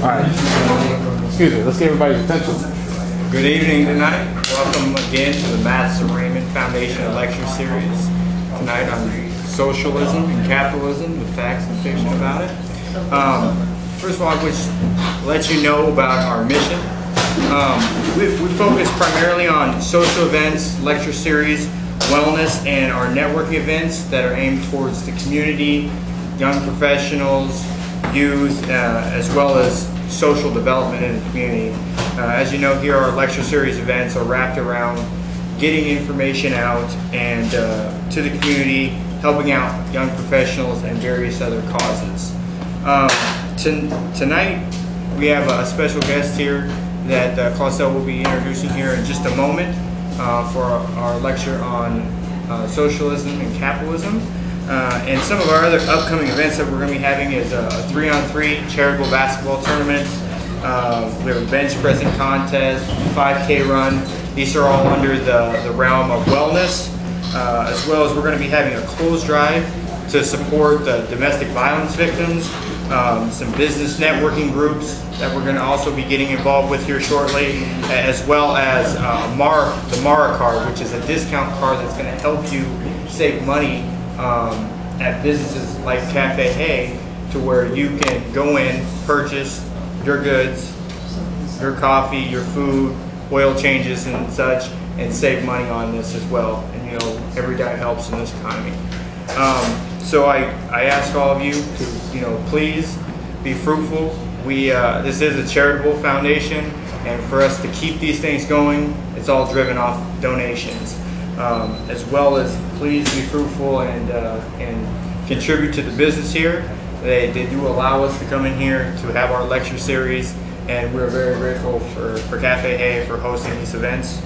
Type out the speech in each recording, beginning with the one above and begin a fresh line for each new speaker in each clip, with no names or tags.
Alright. Excuse me, let's get everybody's attention.
Good evening tonight. Welcome again to the Mathis and Raymond Foundation Lecture Series. Tonight on socialism and capitalism, the facts and fiction about it. First of all, I wish to let you know about our mission. We focus primarily on social events, lecture series, wellness, and our networking events that are aimed towards the community, young professionals, youth, as well as social development in the community. As you know, here our lecture series events are wrapped around getting information out and to the community, helping out young professionals and various other causes. Tonight we have a special guest here that Clausel will be introducing here in just a moment for our lecture on socialism and capitalism. And some of our other upcoming events that we're going to be having is a 3-on-3 charitable basketball tournament. We have a bench pressing contest, 5K run. These are all under the realm of wellness, as well as we're going to be having a clothes drive to support the domestic violence victims, some business networking groups that we're going to also be getting involved with here shortly, as well as the Mara card, which is a discount card that's going to help you save money at businesses like Cafe Hay, to where you can go in, purchase your goods, your coffee, your food, oil changes and such, and save money on this as well. And you know, every dime helps in this economy. So I ask all of you to please be fruitful. This is a charitable foundation, and for us to keep these things going, it's all driven off donations. As well as please be fruitful and contribute to the business here. They do allow us to come in here to have our lecture series, and we're very grateful for Cafe Hay for hosting these events.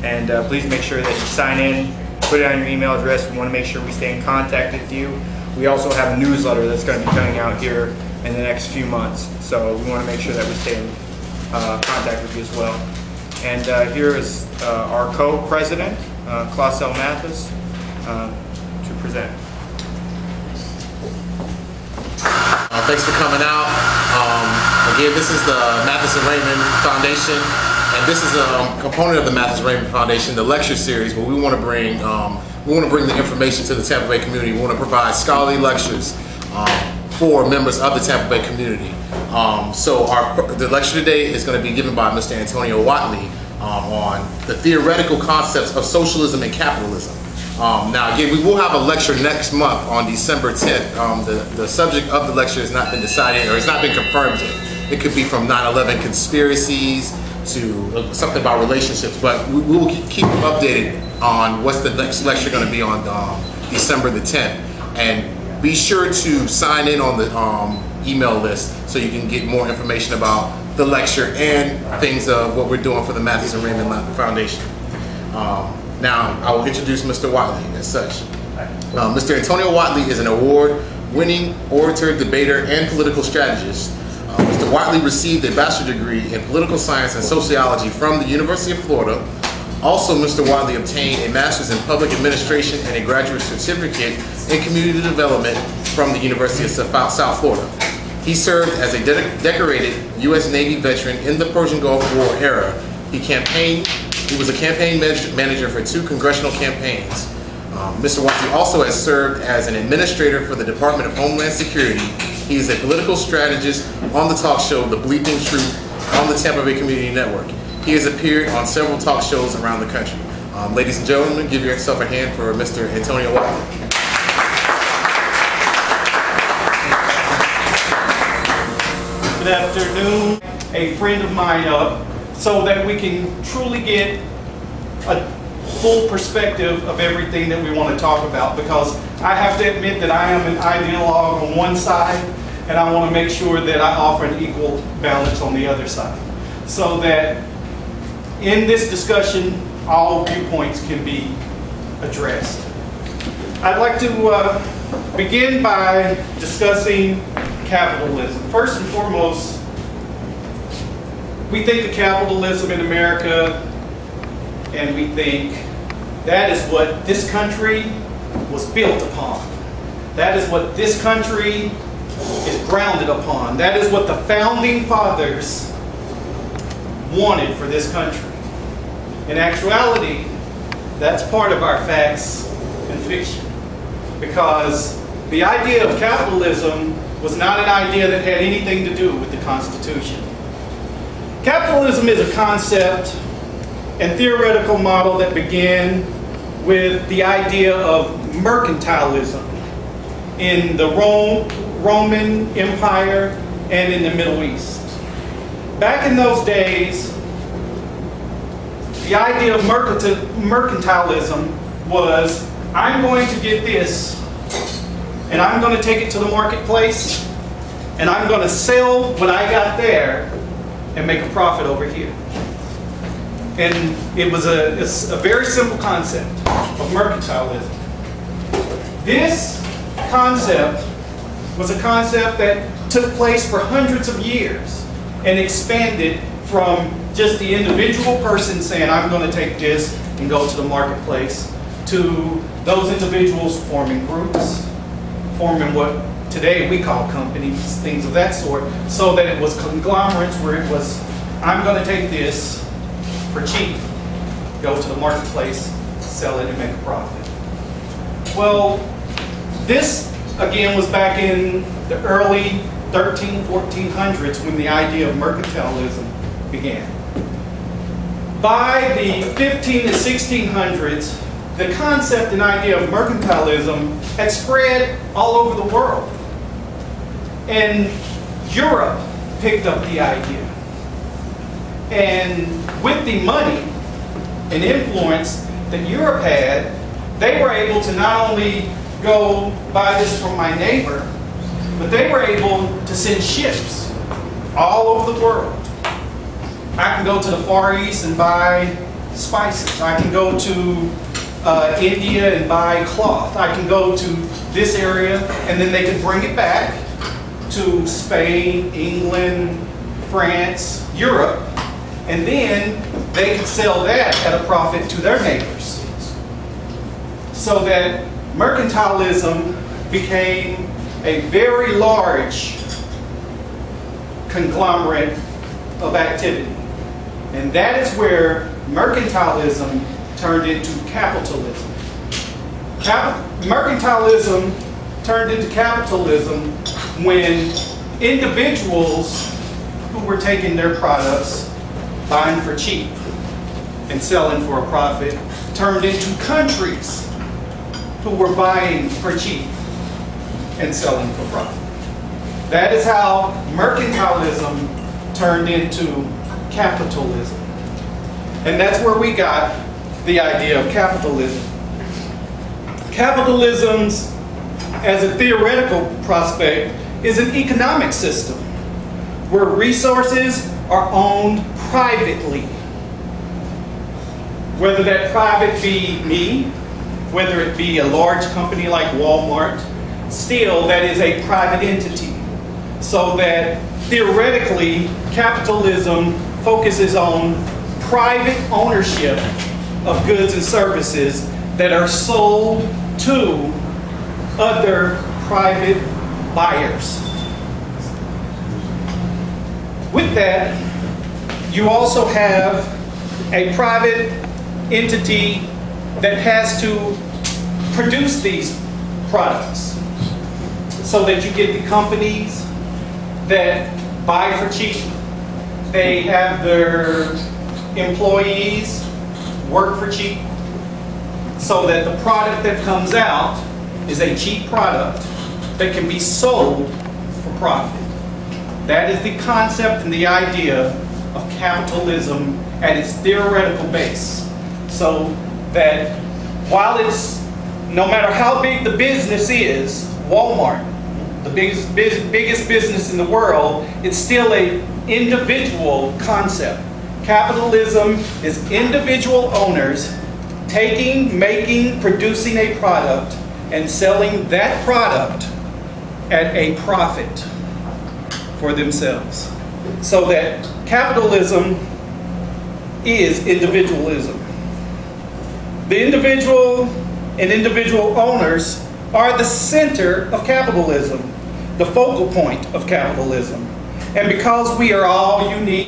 And please make sure that you sign in, put it on your email address. We want to make sure we stay in contact with you. We also have a newsletter that's going to be coming out here in the next few months, so we want to make sure that we stay in contact with you as well. And here is our co-president, Clausel Mathis, to present.
Thanks for coming out. Again, this is the Mathis and Raymond Foundation, and this is a component of the Mathis and Raymond Foundation, the lecture series, where we want to bring the information to the Tampa Bay community. We want to provide scholarly lectures for members of the Tampa Bay community. So the lecture today is going to be given by Mr. Antonio Watley on the theoretical concepts of socialism and capitalism. Now again, we will have a lecture next month on December 10th. The subject of the lecture has not been decided, or has not been confirmed yet. It could be from 9/11 conspiracies to something about relationships, but we will keep you updated on what's the next lecture going to be on December the 10th. And be sure to sign in on the email list so you can get more information about the lecture and things of what we're doing for the Mathis and Raymond Foundation. Now, I will introduce Mr. Watley as such. Mr. Antonio Watley is an award-winning orator, debater, and political strategist. Mr. Watley received a bachelor's degree in political science and sociology from the University of Florida. Also, Mr. Watley obtained a master's in public administration and a graduate certificate in community development from the University of South Florida. He served as a decorated U.S. Navy veteran in the Persian Gulf War era. He was a campaign manager for 2 congressional campaigns. Mr. Watley also has served as an administrator for the Department of Homeland Security. He is a political strategist on the talk show The Bleeding Truth on the Tampa Bay Community Network. He has appeared on several talk shows around the country. Ladies and gentlemen, give yourself a hand for Mr. Antonio Watley.
Good afternoon. A friend of mine up so that we can truly get a full perspective of everything that we want to talk about, because I have to admit that I am an ideologue on one side, and I want to make sure that I offer an equal balance on the other side, so that in this discussion all viewpoints can be addressed. I'd like to begin by discussing capitalism. First and foremost, we think of capitalism in America, and we think that is what this country was built upon. That is what this country is grounded upon. That is what the founding fathers wanted for this country. In actuality, that's part of our facts and fiction, because the idea of capitalism was not an idea that had anything to do with the Constitution. Capitalism is a concept and theoretical model that began with the idea of mercantilism in the Roman Empire and in the Middle East. Back in those days, the idea of mercantilism was, I'm going to get this and I'm going to take it to the marketplace and I'm going to sell what I got there and make a profit over here. And it's a very simple concept of mercantilism. This concept was a concept that took place for hundreds of years and expanded from just the individual person saying, I'm going to take this and go to the marketplace, to those individuals forming groups, forming what today we call companies, things of that sort, so that it was conglomerates where it was, I'm going to take this for cheap, go to the marketplace, sell it and make a profit. Well, this again was back in the early 1400s when the idea of mercantilism began. By the 15 and 1600s, the concept and idea of mercantilism had spread all over the world. And Europe picked up the idea. And with the money and influence that Europe had, they were able to not only go buy this from my neighbor, but they were able to send ships all over the world. I can go to the Far East and buy spices. I can go to India and buy cloth. I can go to this area and then they can bring it back to Spain, England, France, Europe, and then they could sell that at a profit to their neighbors. So that mercantilism became a very large conglomerate of activity. And that is where mercantilism turned into capitalism. Mercantilism turned into capitalism when individuals who were taking their products, buying for cheap and selling for a profit, turned into countries who were buying for cheap and selling for profit. That is how mercantilism turned into capitalism. And that's where we got the idea of capitalism. Capitalism, as a theoretical prospect, is an economic system where resources are owned privately. Whether that private be me, whether it be a large company like Walmart, still that is a private entity. So that theoretically, capitalism focuses on private ownership of goods and services that are sold to other private buyers. With that, you also have a private entity that has to produce these products, so that you get the companies that buy for cheap. They have their employees work for cheap, so that the product that comes out is a cheap product that can be sold for profit. That is the concept and the idea of capitalism at its theoretical base. So that while it's, no matter how big the business is, Walmart, the biggest business in the world, it's still an individual concept. Capitalism is individual owners taking, making, producing a product and selling that product at a profit for themselves. So that capitalism is individualism. The individual and individual owners are the center of capitalism. the focal point of capitalism. And because we are all unique